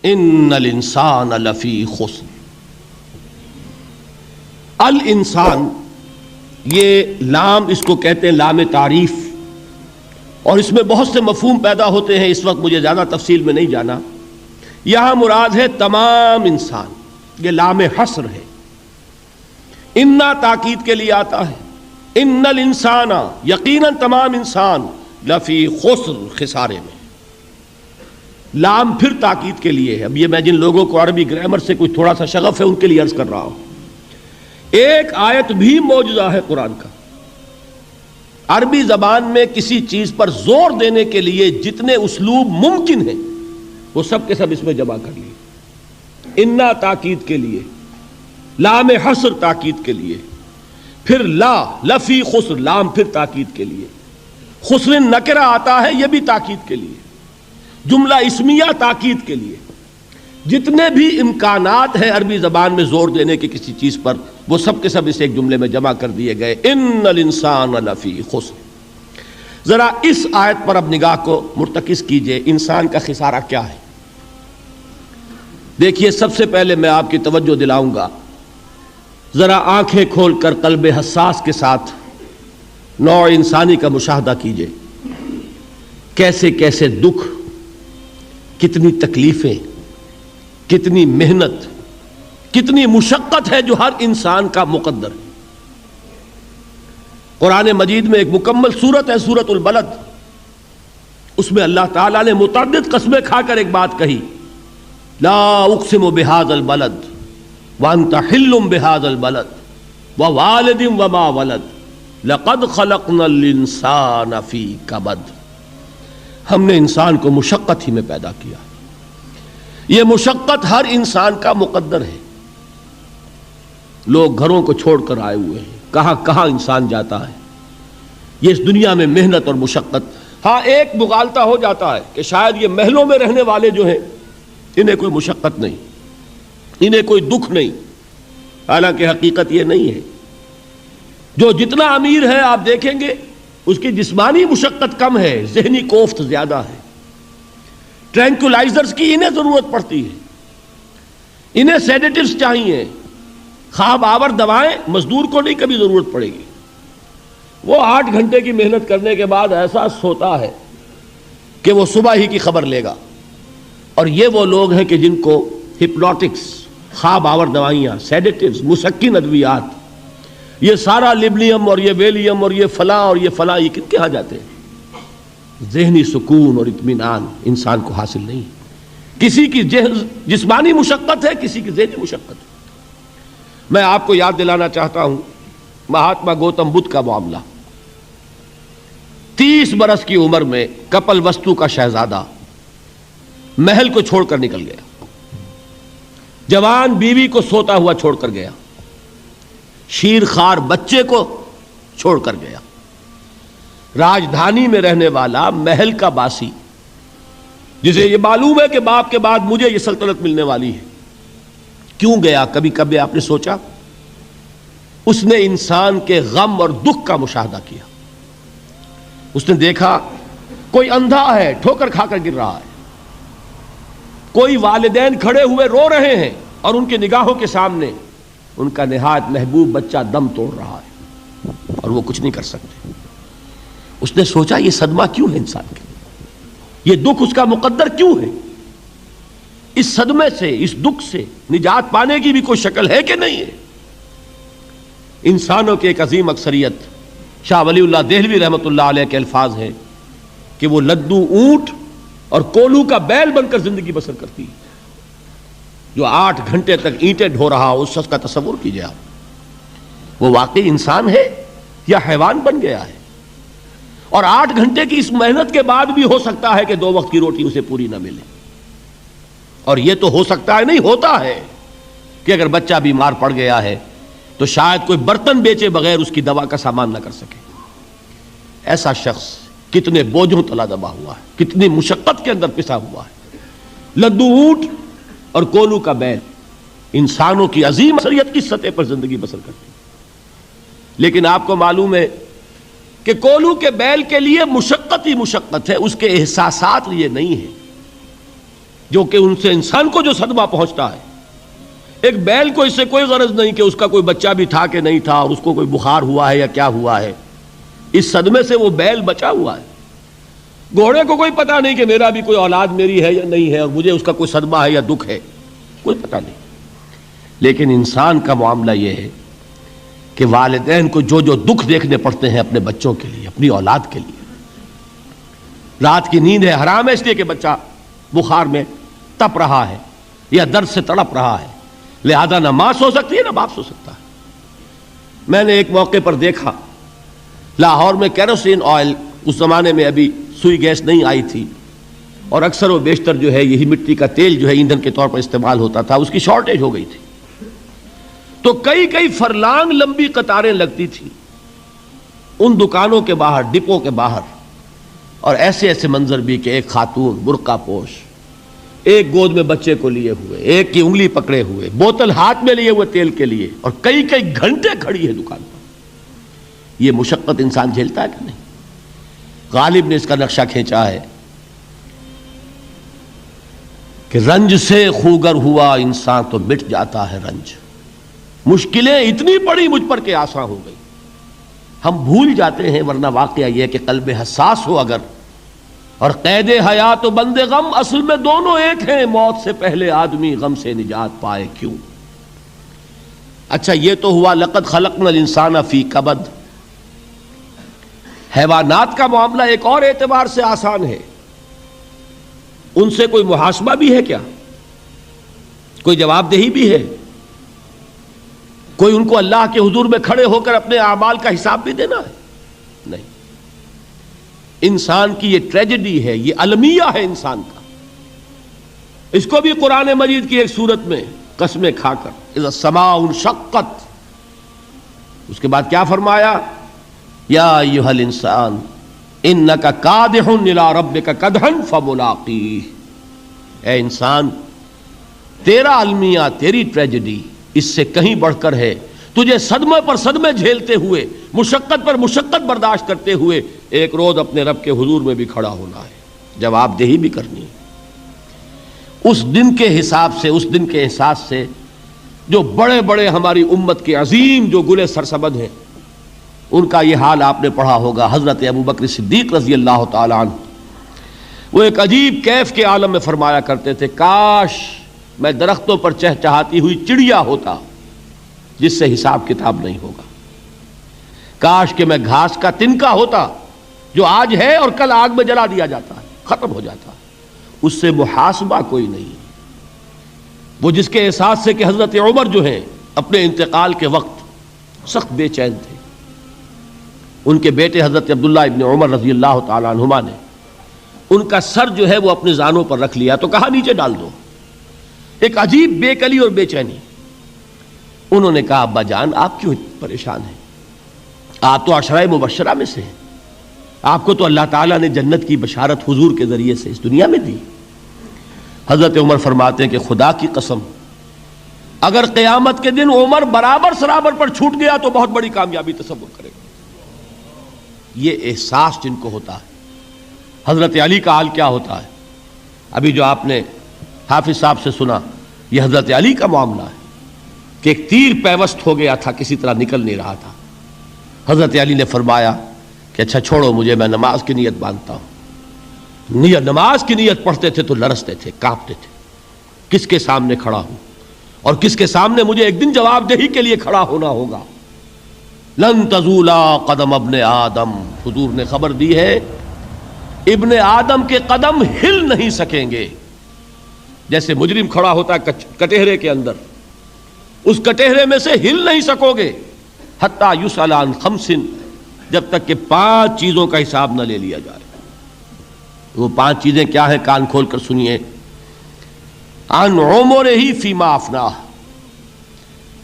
ان الانسان لفی خسر. الانسان یہ لام اس کو کہتے ہیں لام تعریف، اور اس میں بہت سے مفہوم پیدا ہوتے ہیں. اس وقت مجھے زیادہ تفصیل میں نہیں جانا. یہاں مراد ہے تمام انسان، یہ لام حصر ہے. انا تاکید کے لیے آتا ہے. ان الانسان، یقیناً تمام انسان، لفی خسر، خسارے میں. لام پھر تاکید کے لیے ہے. اب یہ میں جن لوگوں کو عربی گرامر سے کوئی تھوڑا سا شغف ہے ان کے لیے عرض کر رہا ہوں. ایک آیت بھی معجزہ ہے قرآن کا. عربی زبان میں کسی چیز پر زور دینے کے لیے جتنے اسلوب ممکن ہیں وہ سب کے سب اس میں جمع کر لیے. انا تاکید کے لیے، لام حصر تاکید کے لیے، پھر لا لفی خسر، لام پھر تاکید کے لیے. خسر نکرہ آتا ہے یہ بھی تاکید کے لیے. جملہ اسمیہ تاکید کے لیے. جتنے بھی امکانات ہیں عربی زبان میں زور دینے کے کسی چیز پر وہ سب کے سب اس ایک جملے میں جمع کر دیے گئے. ان الانسان لفی خسر. ذرا اس آیت پر اب نگاہ کو مرتکز کیجئے. انسان کا خسارہ کیا ہے؟ دیکھیے، سب سے پہلے میں آپ کی توجہ دلاؤں گا، ذرا آنکھیں کھول کر قلب حساس کے ساتھ نوع انسانی کا مشاہدہ کیجئے. کیسے کیسے دکھ، کتنی تکلیفیں، کتنی محنت، کتنی مشقت ہے جو ہر انسان کا مقدر ہے. قرآن مجید میں ایک مکمل سورت ہے، سورت البلد. اس میں اللہ تعالیٰ نے متعدد قسمیں کھا کر ایک بات کہی. لا اقسم بہذا البلد وانت حل بہذا البلد ووالد وما ولد لقد خلقنا الانسان فی کبد. ہم نے انسان کو مشقت ہی میں پیدا کیا. یہ مشقت ہر انسان کا مقدر ہے. لوگ گھروں کو چھوڑ کر آئے ہوئے ہیں، کہاں کہاں انسان جاتا ہے. یہ اس دنیا میں محنت اور مشقت. ہاں، ایک مغالطہ ہو جاتا ہے کہ شاید یہ محلوں میں رہنے والے جو ہیں انہیں کوئی مشقت نہیں، انہیں کوئی دکھ نہیں. حالانکہ حقیقت یہ نہیں ہے. جو جتنا امیر ہے آپ دیکھیں گے اس کی جسمانی مشقت کم ہے، ذہنی کوفت زیادہ ہے. ٹرینکولائزرز کی انہیں ضرورت پڑتی ہے، انہیں سیڈیٹیوز چاہیے. خواب آور دوائیں مزدور کو نہیں کبھی ضرورت پڑے گی. وہ 8 گھنٹے کی محنت کرنے کے بعد احساس ہوتا ہے کہ وہ صبح ہی کی خبر لے گا. اور یہ وہ لوگ ہیں کہ جن کو ہپنوٹکس، خواب آور دوائیاں، سیڈیٹیوز، مسکن ادویات، یہ سارا لیبلیم اور یہ ویلیم اور یہ فلاں اور یہ فلاں، یہ کن کے ہاں جاتے ہیں؟ ذہنی سکون اور اطمینان انسان کو حاصل نہیں. کسی کی جسمانی مشقت ہے، کسی کی ذہنی مشقت ہے. میں آپ کو یاد دلانا چاہتا ہوں مہاتما گوتم بدھ کا معاملہ. 30 برس کی عمر میں کپل وستو کا شہزادہ محل کو چھوڑ کر نکل گیا. جوان بیوی کو سوتا ہوا چھوڑ کر گیا. شیر خوار بچے کو چھوڑ کر گیا. راجدھانی میں رہنے والا محل کا باسی، جسے یہ معلوم ہے کہ باپ کے بعد مجھے یہ سلطنت ملنے والی ہے، کیوں گیا؟ کبھی کبھی آپ نے سوچا؟ اس نے انسان کے غم اور دکھ کا مشاہدہ کیا. اس نے دیکھا کوئی اندھا ہے، ٹھوکر کھا کر گر رہا ہے. کوئی والدین کھڑے ہوئے رو رہے ہیں اور ان کی نگاہوں کے سامنے ان کا نہایت محبوب بچہ دم توڑ رہا ہے اور وہ کچھ نہیں کر سکتے. اس نے سوچا یہ صدمہ کیوں ہے انسان کے، یہ دکھ اس کا مقدر کیوں ہے؟ اس صدمے سے، اس دکھ سے نجات پانے کی بھی کوئی شکل ہے کہ نہیں ہے؟ انسانوں کی ایک عظیم اکثریت، شاہ ولی اللہ دہلوی رحمۃ اللہ علیہ کے الفاظ ہیں کہ وہ لدو اونٹ اور کولو کا بیل بن کر زندگی بسر کرتی ہے. جو 8 گھنٹے تک اینٹیں ڈھو رہا ہو، اس شخص کا تصور کیجئے آپ. وہ واقعی انسان ہے یا حیوان بن گیا ہے؟ اور 8 گھنٹے کی اس محنت کے بعد بھی ہو سکتا ہے کہ 2 وقت کی روٹی اسے پوری نہ ملے. اور یہ تو ہو سکتا ہے، نہیں ہوتا ہے، کہ اگر بچہ بیمار پڑ گیا ہے تو شاید کوئی برتن بیچے بغیر اس کی دوا کا سامان نہ کر سکے. ایسا شخص کتنے بوجھوں تلا دبا ہوا ہے، کتنی مشقت کے اندر پسا ہوا ہے. لدو اونٹ اور کولو کا بیل انسانوں کی عظیم اکثریت کی سطح پر زندگی بسر کرتی ہے. لیکن آپ کو معلوم ہے کہ کولو کے بیل کے لیے مشقت ہی مشقت ہے، اس کے احساسات یہ نہیں ہیں. جو کہ ان سے انسان کو جو صدمہ پہنچتا ہے. ایک بیل کو اس سے کوئی غرض نہیں کہ اس کا کوئی بچہ بھی تھا کہ نہیں تھا اور اس کو کوئی بخار ہوا ہے یا کیا ہوا ہے. اس صدمے سے وہ بیل بچا ہوا ہے. گھوڑے کو کوئی پتہ نہیں کہ میرا بھی کوئی اولاد میری ہے یا نہیں ہے اور مجھے اس کا کوئی صدمہ ہے یا دکھ ہے، کوئی پتہ نہیں. لیکن انسان کا معاملہ یہ ہے کہ والدین کو جو جو دکھ دیکھنے پڑتے ہیں اپنے بچوں کے لیے، اپنی اولاد کے لیے. رات کی نیند ہے حرام ہے اس لیے کہ بچہ بخار میں تپ رہا ہے یا درد سے تڑپ رہا ہے، لہذا نہ ماں سو سکتی ہے نہ باپ سو سکتا ہے. میں نے ایک موقع پر دیکھا لاہور میں کیروسین آئل، اس زمانے میں ابھی سوئی گیس نہیں آئی تھی اور اکثر و بیشتر جو ہے یہی مٹی کا تیل جو ہے ایندھن کے طور پر استعمال ہوتا تھا، اس کی شارٹیج ہو گئی تھی. تو کئی کئی فرلانگ لمبی قطاریں لگتی تھیں ان دکانوں کے باہر، ڈپو کے باہر. اور ایسے ایسے منظر بھی کہ ایک خاتون برقع پوش، ایک گود میں بچے کو لیے ہوئے، ایک کی انگلی پکڑے ہوئے، بوتل ہاتھ میں لیے ہوئے تیل کے لیے، اور کئی کئی گھنٹے کھڑی ہے دکان پر. یہ مشقت انسان جھیلتا ہے کہ نہیں؟ غالب نے اس کا نقشہ کھینچا ہے کہ رنج سے خوگر ہوا انسان تو مٹ جاتا ہے رنج. مشکلیں اتنی پڑی مجھ پر کہ آسان ہو گئی. ہم بھول جاتے ہیں، ورنہ واقعہ یہ کہ قلب حساس ہو اگر، اور قید حیات و بند غم اصل میں دونوں ایک ہیں. موت سے پہلے آدمی غم سے نجات پائے کیوں. اچھا یہ تو ہوا لقد خلقنا الانسان فی کبد. حیوانات کا معاملہ ایک اور اعتبار سے آسان ہے. ان سے کوئی محاسبہ بھی ہے کیا؟ کوئی جواب دہی بھی ہے؟ کوئی ان کو اللہ کے حضور میں کھڑے ہو کر اپنے اعمال کا حساب بھی دینا ہے؟ نہیں. انسان کی یہ ٹریجڈی ہے، یہ المیہ ہے انسان کا. اس کو بھی قرآن مجید کی ایک صورت میں قسمیں کھا کر اذا السماء انشقت، اس کے بعد کیا فرمایا؟ یا ایھا الانسان انک کادح الی ربک کدحا فملاقیہ. اے انسان، تیرا المیہ، تیری ٹریجڈی اس سے کہیں بڑھ کر ہے. تجھے صدمے پر صدمے جھیلتے ہوئے، مشقت پر مشقت برداشت کرتے ہوئے ایک روز اپنے رب کے حضور میں بھی کھڑا ہونا ہے، جواب دہی بھی کرنی ہے. اس دن کے حساب سے، اس دن کے احساس سے جو بڑے بڑے ہماری امت کے عظیم جو گلے سرسبد ہیں، ان کا یہ حال آپ نے پڑھا ہوگا. حضرت ابوبکر صدیق رضی اللہ تعالی عنہ وہ ایک عجیب کیف کے عالم میں فرمایا کرتے تھے، کاش میں درختوں پر چہچہاتی ہوئی چڑیا ہوتا جس سے حساب کتاب نہیں ہوگا. کاش کہ میں گھاس کا تنکا ہوتا جو آج ہے اور کل آگ میں جلا دیا جاتا ہے، ختم ہو جاتا. اس سے محاسبہ کوئی نہیں. وہ جس کے احساس سے کہ حضرت عمر جو ہیں اپنے انتقال کے وقت سخت بے چین تھے. ان کے بیٹے حضرت عبداللہ ابن عمر رضی اللہ تعالی عنہما نے ان کا سر جو ہے وہ اپنے زانوں پر رکھ لیا تو کہا نیچے ڈال دو. ایک عجیب بے کلی اور بے چینی. انہوں نے کہا ابا جان آپ کیوں پریشان ہیں؟ آپ تو عشرہ مبشرہ میں سے ہیں، آپ کو تو اللہ تعالیٰ نے جنت کی بشارت حضور کے ذریعے سے اس دنیا میں دی. حضرت عمر فرماتے ہیں کہ خدا کی قسم اگر قیامت کے دن عمر برابر سرابر پر چھوٹ گیا تو بہت بڑی کامیابی تصور کرے گا. یہ احساس جن کو ہوتا ہے. حضرت علی کا حال کیا ہوتا ہے؟ ابھی جو آپ نے حافظ صاحب سے سنا، یہ حضرت علی کا معاملہ ہے کہ ایک تیر پیوست ہو گیا تھا، کسی طرح نکل نہیں رہا تھا. حضرت علی نے فرمایا کہ اچھا چھوڑو مجھے، میں نماز کی نیت باندھتا ہوں. نماز کی نیت پڑھتے تھے تو لرزتے تھے، کانپتے تھے. کس کے سامنے کھڑا ہوں اور کس کے سامنے مجھے ایک دن جواب دہی کے لیے کھڑا ہونا ہوگا. لن تزولا قدم ابن آدم، حضور نے خبر دی ہے ابن آدم کے قدم ہل نہیں سکیں گے. جیسے مجرم کھڑا ہوتا ہے کٹہرے کے اندر، اس کٹہرے میں سے ہل نہیں سکو گے حتی یسأل عن خمس، جب تک کہ 5 چیزوں کا حساب نہ لے لیا جائے. وہ 5 چیزیں کیا ہیں؟ کان کھول کر سنیے. عن عمرہ فیما افناہ،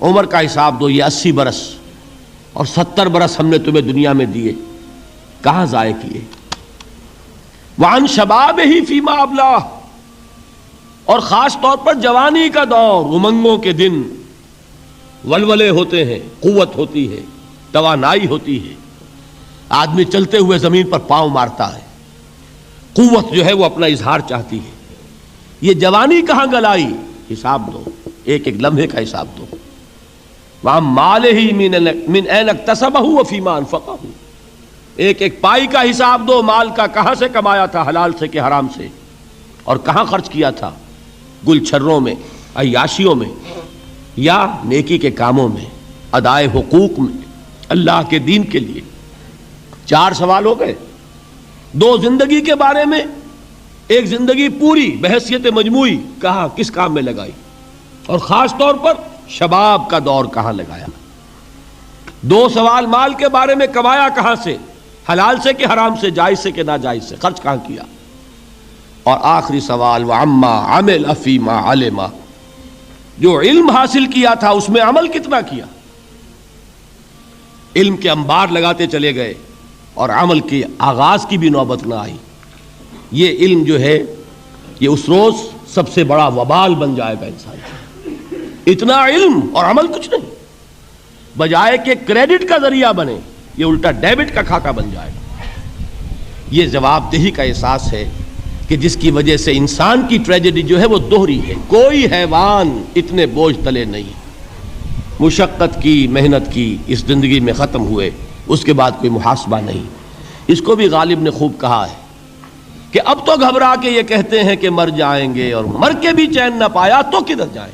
عمر کا حساب دو. یہ 80 برس اور 70 برس ہم نے تمہیں دنیا میں دیے، کہاں ضائع کیے؟ وعن شبابہ فیما ابلاہ، اور خاص طور پر جوانی کا دور، امنگوں کے دن، ولولے ہوتے ہیں، قوت ہوتی ہے، توانائی ہوتی ہے، آدمی چلتے ہوئے زمین پر پاؤں مارتا ہے، قوت جو ہے وہ اپنا اظہار چاہتی ہے. یہ جوانی کہاں گلائی، حساب دو، ایک ایک لمحے کا حساب دو. وَعَن مَالِهِ مِنْ أَيْنَ اكْتَسَبَهُ وَفِيمَا أَنْفَقَهُ، ایک ایک پائی کا حساب دو، مال کا کہاں سے کمایا تھا، حلال سے کہ حرام سے، اور کہاں خرچ کیا تھا، گل چھروں میں، عیاشیوں میں، یا نیکی کے کاموں میں، ادائے حقوق میں، اللہ کے دین کے لیے. 4 سوال ہو گئے. 2 زندگی کے بارے میں، ایک زندگی پوری بحیثیت مجموعی کہاں کس کام میں لگائی، اور خاص طور پر شباب کا دور کہاں لگایا. 2 سوال مال کے بارے میں، کمایا کہاں سے، حلال سے کہ حرام سے، جائز سے کہ ناجائز سے، خرچ کہاں کیا. اور آخری سوال وَعَمَّا عَمِلَ فِيمَا عَلِمَ، جو علم حاصل کیا تھا اس میں عمل کتنا کیا. علم کے انبار لگاتے چلے گئے اور عمل کے آغاز کی بھی نوبت نہ آئی. یہ علم جو ہے یہ اس روز سب سے بڑا وبال بن جائے گا انسان. اتنا علم اور عمل کچھ نہیں، بجائے کہ کریڈٹ کا ذریعہ بنے یہ الٹا ڈیبٹ کا کھاتا بن جائے گا. یہ جواب دہی کا احساس ہے کہ جس کی وجہ سے انسان کی ٹریجڈی جو ہے وہ دوہری ہے. کوئی حیوان اتنے بوجھ تلے نہیں، مشقت کی، محنت کی، اس زندگی میں ختم ہوئے، اس کے بعد کوئی محاسبہ نہیں. اس کو بھی غالب نے خوب کہا ہے کہ اب تو گھبرا کے یہ کہتے ہیں کہ مر جائیں گے، اور مر کے بھی چین نہ پایا تو کدھر جائیں.